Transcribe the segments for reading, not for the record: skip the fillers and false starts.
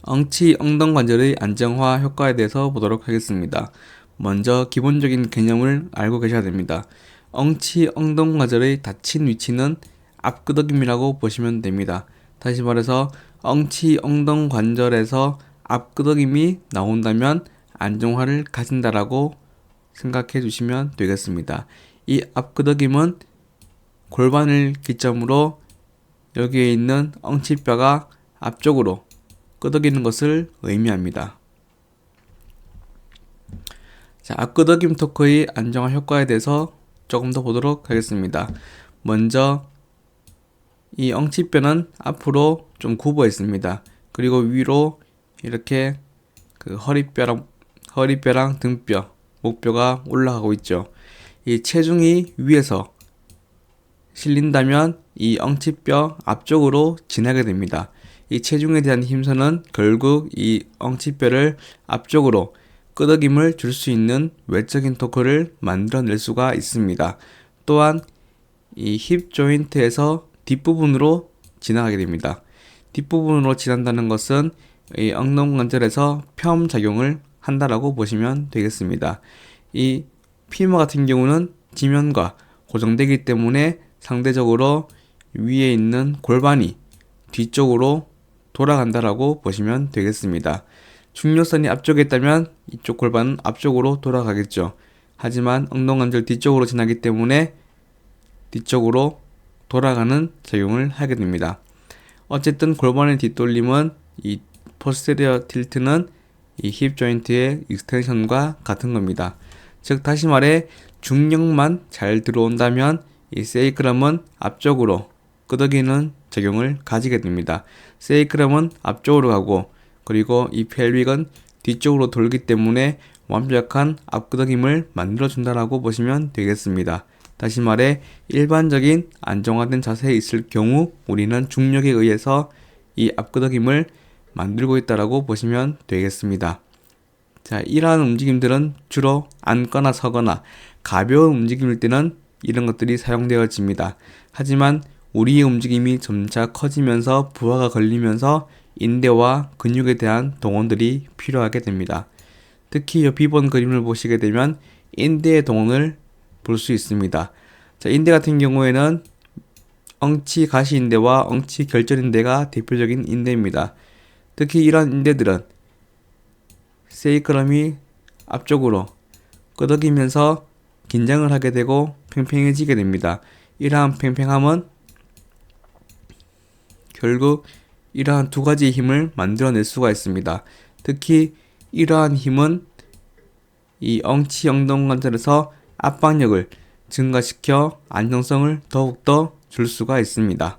엉치 엉덩관절의 안정화 효과에 대해서 보도록 하겠습니다. 먼저 기본적인 개념을 알고 계셔야 됩니다. 엉치 엉덩관절의 닫힌 위치는 앞끄덕임이라고 보시면 됩니다. 다시 말해서 엉치 엉덩관절에서 앞끄덕임이 나온다면 안정화를 가진다라고 생각해 주시면 되겠습니다. 이 앞끄덕임은 골반을 기점으로 여기에 있는 엉치뼈가 앞쪽으로 끄덕이는 것을 의미합니다. 자, 앞끄덕임 토크의 안정화 효과에 대해서 조금 더 보도록 하겠습니다. 먼저 이 엉치뼈는 앞으로 좀 굽어 있습니다. 그리고 위로 이렇게 그 허리뼈랑 등뼈, 목뼈가 올라가고 있죠. 이 체중이 위에서 실린다면 이 엉치뼈 앞쪽으로 지나게 됩니다. 이 체중에 대한 힘선은 결국 이 엉치뼈를 앞쪽으로 끄덕임을 줄 수 있는 외적인 토크를 만들어낼 수가 있습니다. 또한 이 힙 조인트에서 뒷부분으로 지나가게 됩니다. 뒷부분으로 지난다는 것은 이 엉덩관절에서 펴음 작용을 한다라고 보시면 되겠습니다. 이 피머 같은 경우는 지면과 고정되기 때문에 상대적으로 위에 있는 골반이 뒤쪽으로 돌아간다라고 보시면 되겠습니다. 중요선이 앞쪽에 있다면 이쪽 골반은 앞쪽으로 돌아가겠죠. 하지만 엉덩관절 뒤쪽으로 지나기 때문에 뒤쪽으로 돌아가는 작용을 하게 됩니다. 어쨌든 골반의 뒷돌림은 이 포스테리어 틸트는 이 힙 조인트의 익스텐션과 같은 겁니다. 즉 다시 말해 중력만 잘 들어온다면 이 세이크럼은 앞쪽으로 끄덕이는 작용을 가지게 됩니다. 세이크럼은 앞쪽으로 가고 그리고 이 펠빅은 뒤쪽으로 돌기 때문에 완벽한 앞끄덕임을 만들어준다라고 보시면 되겠습니다. 다시 말해 일반적인 안정화된 자세에 있을 경우 우리는 중력에 의해서 이 앞끄덕임을 만들고 있다라고 보시면 되겠습니다. 자, 이러한 움직임들은 주로 앉거나 서거나 가벼운 움직임일 때는 이런 것들이 사용되어집니다. 하지만 우리의 움직임이 점차 커지면서 부하가 걸리면서 인대와 근육에 대한 동원들이 필요하게 됩니다. 특히 이 B번 그림을 보시게 되면 인대의 동원을 볼 수 있습니다. 자, 인대 같은 경우에는 엉치 가시인대와 엉치 결절인대가 대표적인 인대입니다. 특히 이러한 인대들은 세이크럼이 앞쪽으로 끄덕이면서 긴장을 하게 되고 팽팽해지게 됩니다. 이러한 팽팽함은 결국 이러한 두 가지의 힘을 만들어낼 수가 있습니다. 특히 이러한 힘은 이 엉치 엉덩관절에서 압박력을 증가시켜 안정성을 더욱더 줄 수가 있습니다.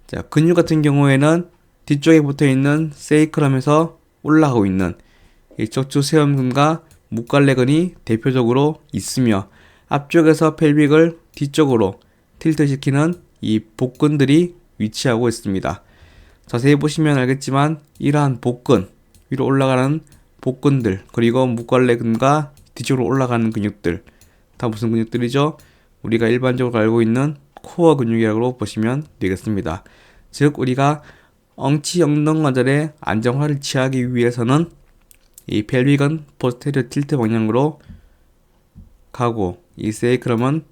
자, 근육 같은 경우에는 뒤쪽에 붙어있는 세이크럼에서 올라가고 있는 이 척추 세움근과 묵갈래근이 대표적으로 있으며 앞쪽에서 펠빅을 뒤쪽으로 틸트시키는 이 복근들이 위치하고 있습니다. 자세히 보시면 알겠지만 이러한 복근, 위로 올라가는 복근들, 그리고 묵갈래근과 뒤쪽으로 올라가는 근육들, 다 무슨 근육들이죠? 우리가 일반적으로 알고 있는 코어 근육이라고 보시면 되겠습니다. 즉 우리가 엉치 엉덩관절의 안정화를 취하기 위해서는 이 펠빅은 포스테리어 틸트 방향으로 가고 이 세이크럼은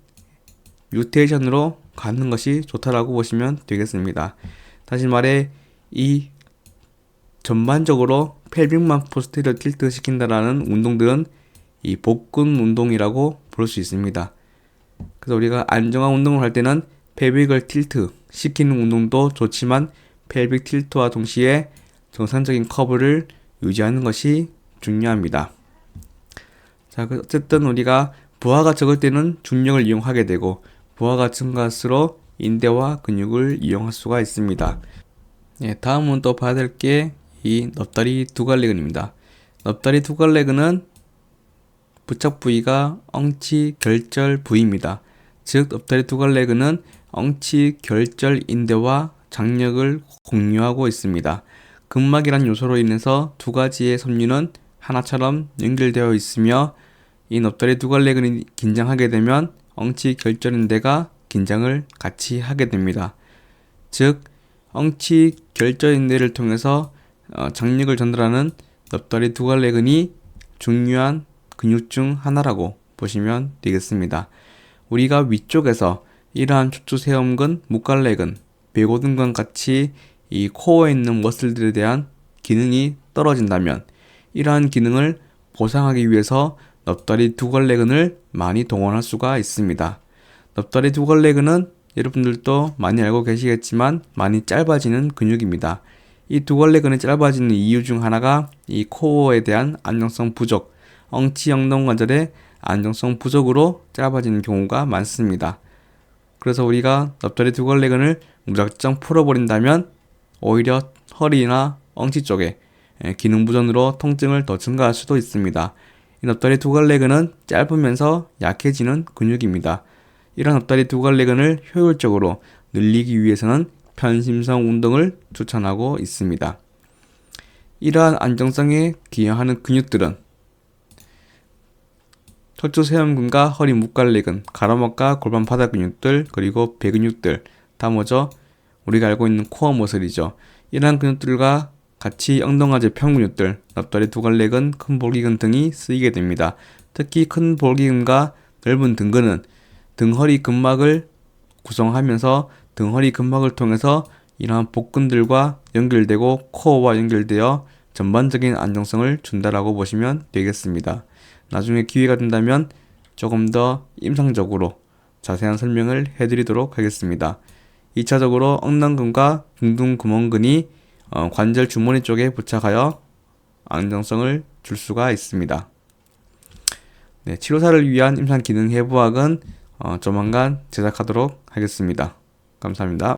유테이션으로 가는 것이 좋다라고 보시면 되겠습니다. 다시 말해 이 전반적으로 펠빅만 포스테리어 틸트 시킨다라는 운동들은 이 복근 운동이라고 볼 수 있습니다. 그래서 우리가 안정화 운동을 할 때는 펠빅을 틸트 시키는 운동도 좋지만 펠빅 틸트와 동시에 정상적인 커브를 유지하는 것이 중요합니다. 자, 어쨌든 우리가 부하가 적을 때는 중력을 이용하게 되고 부하가 증가할수록 인대와 근육을 이용할 수가 있습니다. 예, 다음은 또 봐야 될 게 이 넙다리 두갈래근입니다. 넙다리 두갈래근은 부착 부위가 엉치 결절 부위입니다. 즉 넙다리 두갈래근은 엉치 결절 인대와 장력을 공유하고 있습니다. 근막이란 요소로 인해서 두 가지의 섬유는 하나처럼 연결되어 있으며 이 넙다리 두갈래근이 긴장하게 되면 엉치 결절인대가 긴장을 같이 하게 됩니다. 즉 엉치 결절인대를 통해서 장력을 전달하는 넙다리 두갈래근이 중요한 근육 중 하나라고 보시면 되겠습니다. 우리가 위쪽에서 이러한 척추세엄근, 목갈래근, 배고등근 같이 이 코어에 있는 머슬들에 대한 기능이 떨어진다면 이러한 기능을 보상하기 위해서 넙다리 두갈래근을 많이 동원할 수가 있습니다. 넙다리 두갈래근은 여러분들도 많이 알고 계시겠지만 많이 짧아지는 근육입니다. 이 두갈래근이 짧아지는 이유 중 하나가 이 코어에 대한 안정성 부족, 엉치 영동관절의 안정성 부족으로 짧아지는 경우가 많습니다. 그래서 우리가 넙다리 두갈래근을 무작정 풀어버린다면 오히려 허리나 엉치 쪽에 기능 부전으로 통증을 더 증가할 수도 있습니다. 이 넙다리 두갈래근은 짧으면서 약해지는 근육입니다. 이런 넙다리 두갈래근을 효율적으로 늘리기 위해서는 편심성 운동을 추천하고 있습니다. 이러한 안정성에 기여하는 근육들은 척추세엄근과 허리 목갈래근, 가로막과 골반 바닥 근육들, 그리고 배 근육들, 다 뭐죠? 우리가 알고 있는 코어 머슬이죠. 이러한 근육들과 같이 엉덩아지 평근육들, 넙다리 두갈래근, 큰 볼기근 등이 쓰이게 됩니다. 특히 큰 볼기근과 넓은 등근은 등허리 근막을 구성하면서 등허리 근막을 통해서 이러한 복근들과 연결되고 코어와 연결되어 전반적인 안정성을 준다라고 보시면 되겠습니다. 나중에 기회가 된다면 조금 더 임상적으로 자세한 설명을 해드리도록 하겠습니다. 2차적으로 엉덩근과 둥둥구멍근이 관절 주머니 쪽에 부착하여 안정성을 줄 수가 있습니다. 네, 치료사를 위한 임상기능해부학은 조만간 제작하도록 하겠습니다. 감사합니다.